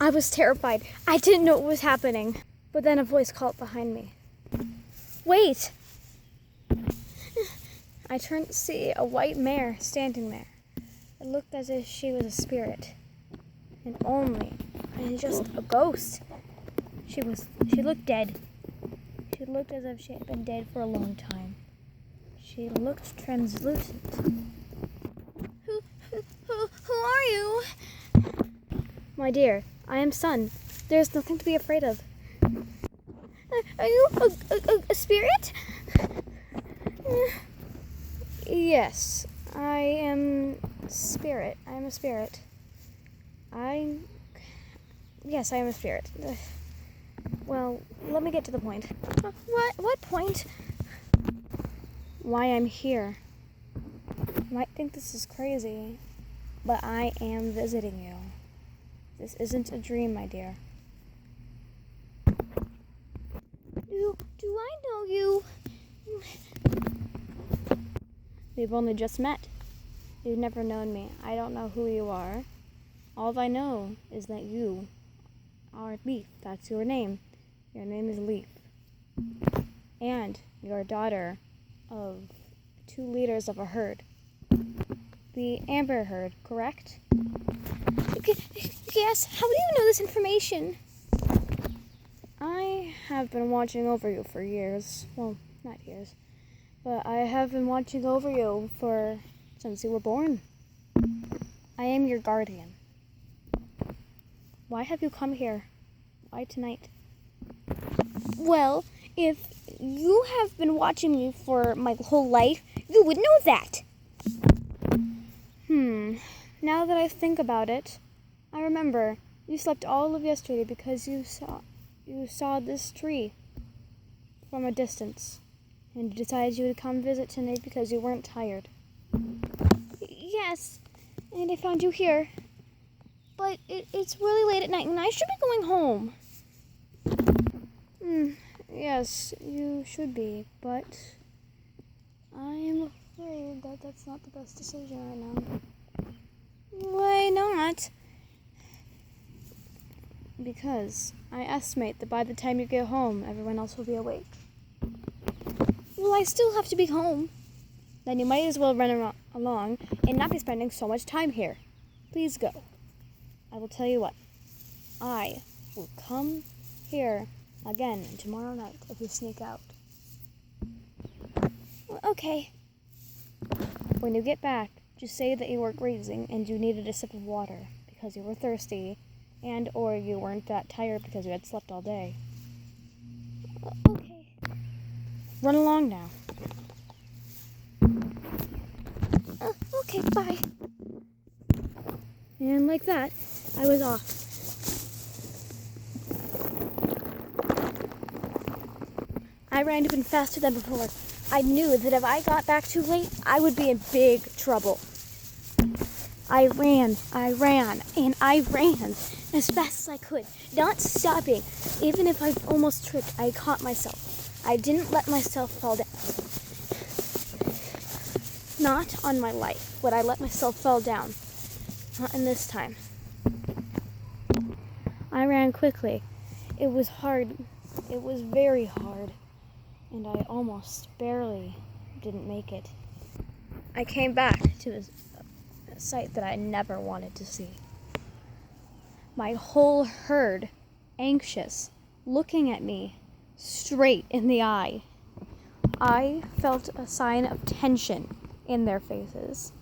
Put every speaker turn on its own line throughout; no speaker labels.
I was terrified. I didn't know what was happening. But then a voice called behind me. Wait! I turned to see a white mare standing there. It looked as if she was a spirit. And just a ghost. She looked dead. She looked as if she had been dead for a long time. She looked translucent. Who are you? My dear, I am Sun. There's nothing to be afraid of. Are you a spirit? Yes, I am spirit. I am a spirit. Yes, I am a spirit. Well, let me get to the point. What point? Why I'm here. You might think this is crazy, but I am visiting you. This isn't a dream, my dear. Do I know you? We've only just met. You've never known me. I don't know who you are. All I know is that you are Leaf. That's your name. Your name is Leaf. And you're a daughter of 2 leaders of a herd. The Amber herd, correct? Yes. How do you know this information? I have been watching over you for years. Well, not years. But I have been watching over you since you were born. I am your guardian. Why have you come here? Why tonight? Well, if you have been watching me for my whole life, you would know that. Now that I think about it, I remember you slept all of yesterday because you saw this tree from a distance, and you decided you would come visit tonight because you weren't tired. Yes, and I found you here. But it's really late at night, and I should be going home. Yes, you should be, but I am afraid that that's not the best decision right now. Why not? Because I estimate that by the time you get home, everyone else will be awake. Well, I still have to be home. Then you might as well run along and not be spending so much time here. Please go. I will tell you what. I will come here again tomorrow night if you sneak out. Okay. When you get back, just say that you were grazing and you needed a sip of water because you were thirsty and or you weren't that tired because you had slept all day. Okay. Run along now. Okay, bye. And like that, I was off. I ran even faster than before. I knew that if I got back too late, I would be in big trouble. I ran, and I ran as fast as I could, not stopping. Even if I almost tripped, I caught myself. I didn't let myself fall down. Not on my life would I let myself fall down. Not in this time. I ran quickly. It was hard. It was very hard. And I almost barely didn't make it. I came back to a sight that I never wanted to see. My whole herd, anxious, looking at me straight in the eye. I felt a sign of tension in their faces,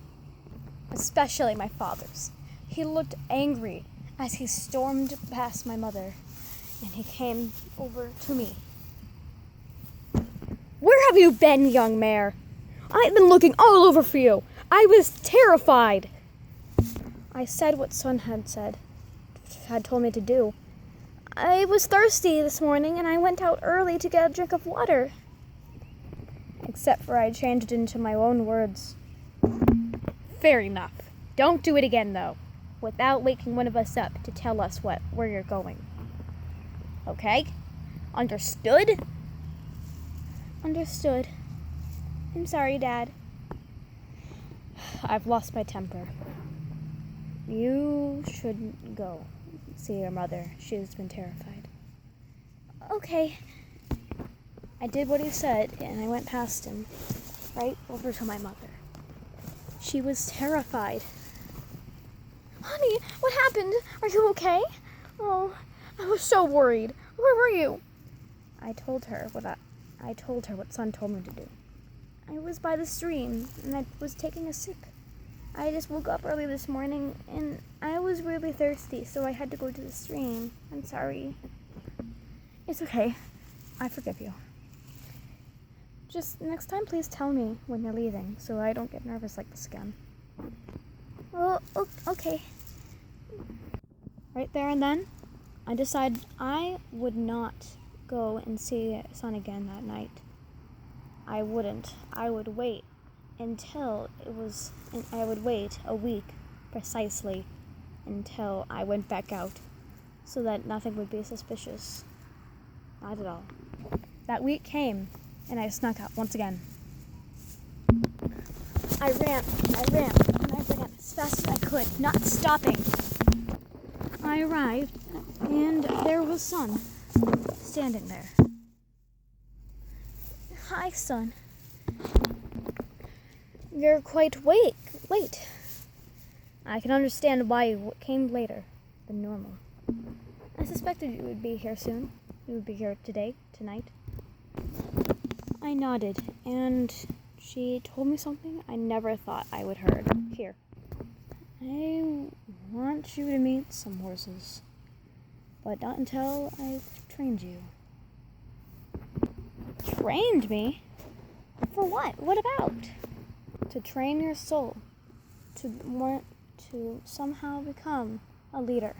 especially my father's. He looked angry as he stormed past my mother, and he came over to me. Where have you been, young mare? I've been looking all over for you. I was terrified. I said what Sun had told me to do. I was thirsty this morning, and I went out early to get a drink of water. Except for I changed into my own words. Fair enough. Don't do it again, though, without waking one of us up to tell us where you're going. Okay? Understood? Understood. I'm sorry, Dad. I've lost my temper. You shouldn't go. see your mother. She's been terrified. Okay. I did what he said, and I went past him, right over to my mother. She was terrified. Honey, what happened? Are you okay? Oh, I was so worried. Where were you? I told her what Son told me to do. I was by the stream, and I was taking a sip. I just woke up early this morning, and I was really thirsty, so I had to go to the stream. I'm sorry. It's okay. I forgive you. Just next time, please tell me when you're leaving, so I don't get nervous like this again. Well, okay. Right there and then, I decided I would not go and see Son again that night. I wouldn't. I would wait I would wait a week precisely until I went back out so that nothing would be suspicious. Not at all. That week came, and I snuck out once again. I ran as fast as I could, not stopping. I arrived, and there was Son, standing there. Hi, Son. You're quite late. I can understand why you came later than normal. I suspected you would be here soon. You would be here tonight. I nodded, and she told me something I never thought I would heard. Here. I want you to meet some horses, but not until I've trained you. Trained me? For what? What about? To train your soul, to want to somehow become a leader.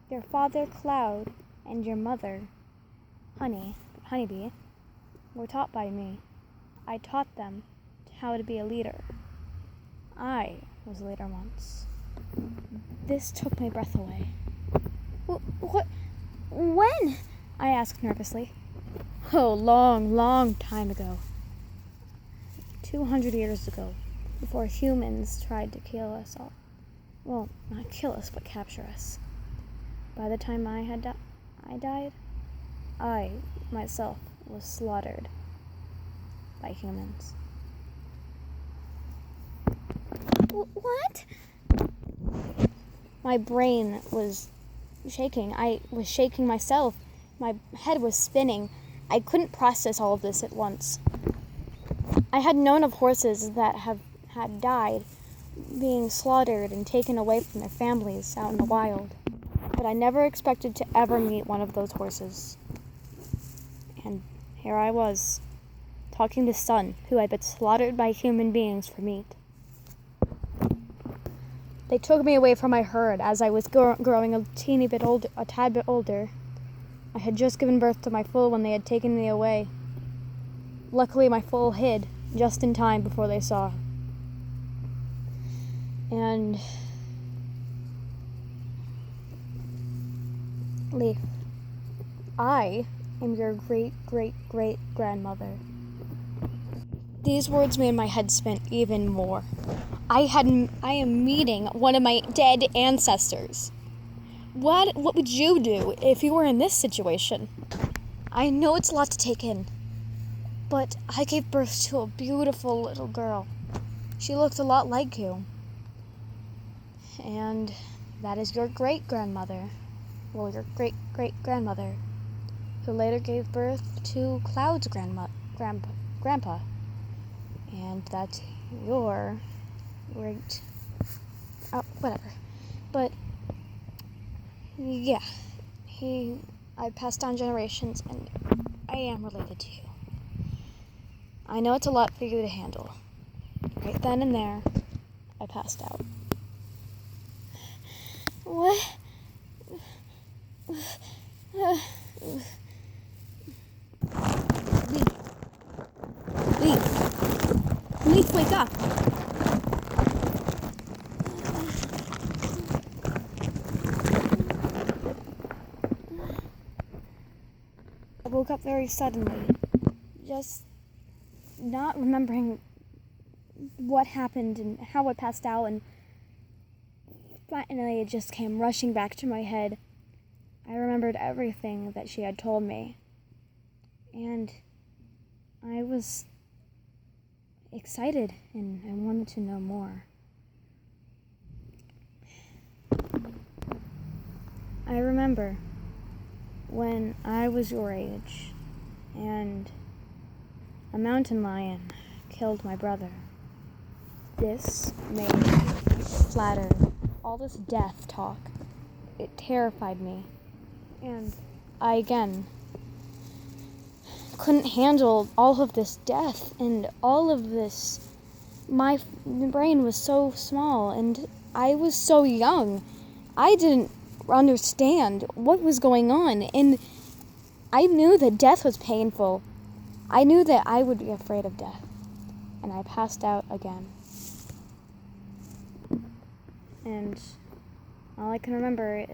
Your father, Cloud, and your mother, Honeybee, were taught by me. I taught them how to be a leader. I was a leader once. This took my breath away. What? When? I asked nervously. Oh, long time ago. 200 years ago, before humans tried to kill us all. Well, not kill us, but capture us. By the time I died, I, myself, was slaughtered by humans. What? My brain was shaking. I was shaking myself. My head was spinning. I couldn't process all of this at once. I had known of horses that had died, being slaughtered and taken away from their families out in the wild. But I never expected to ever meet one of those horses. And here I was, talking to Son, who had been slaughtered by human beings for meat. They took me away from my herd as I was growing a tad bit older. I had just given birth to my foal when they had taken me away. Luckily, my foal hid just in time before they saw. And Leaf, I am your great-great-great-grandmother. These words made my head spin even more. I am meeting one of my dead ancestors. What would you do if you were in this situation? I know it's a lot to take in, but I gave birth to a beautiful little girl. She looked a lot like you. And that is your great-grandmother. Well, your great-great-grandmother, who later gave birth to Cloud's grandpa. And that's your whatever. But yeah, I passed down generations, and I am related to you. I know it's a lot for you to handle. Right then and there, I passed out. What? Leaf, wake up! I woke up very suddenly, just not remembering what happened and how I passed out, and finally it just came rushing back to my head. I remembered everything that she had told me, and I was excited and I wanted to know more. I remember when I was your age and a mountain lion killed my brother. This made me flatter. All this death talk, it terrified me. And I again couldn't handle all of this death and all of this. My brain was so small and I was so young. I didn't understand what was going on, and I knew that death was painful. I knew that I would be afraid of death, and I passed out again. And all I can remember is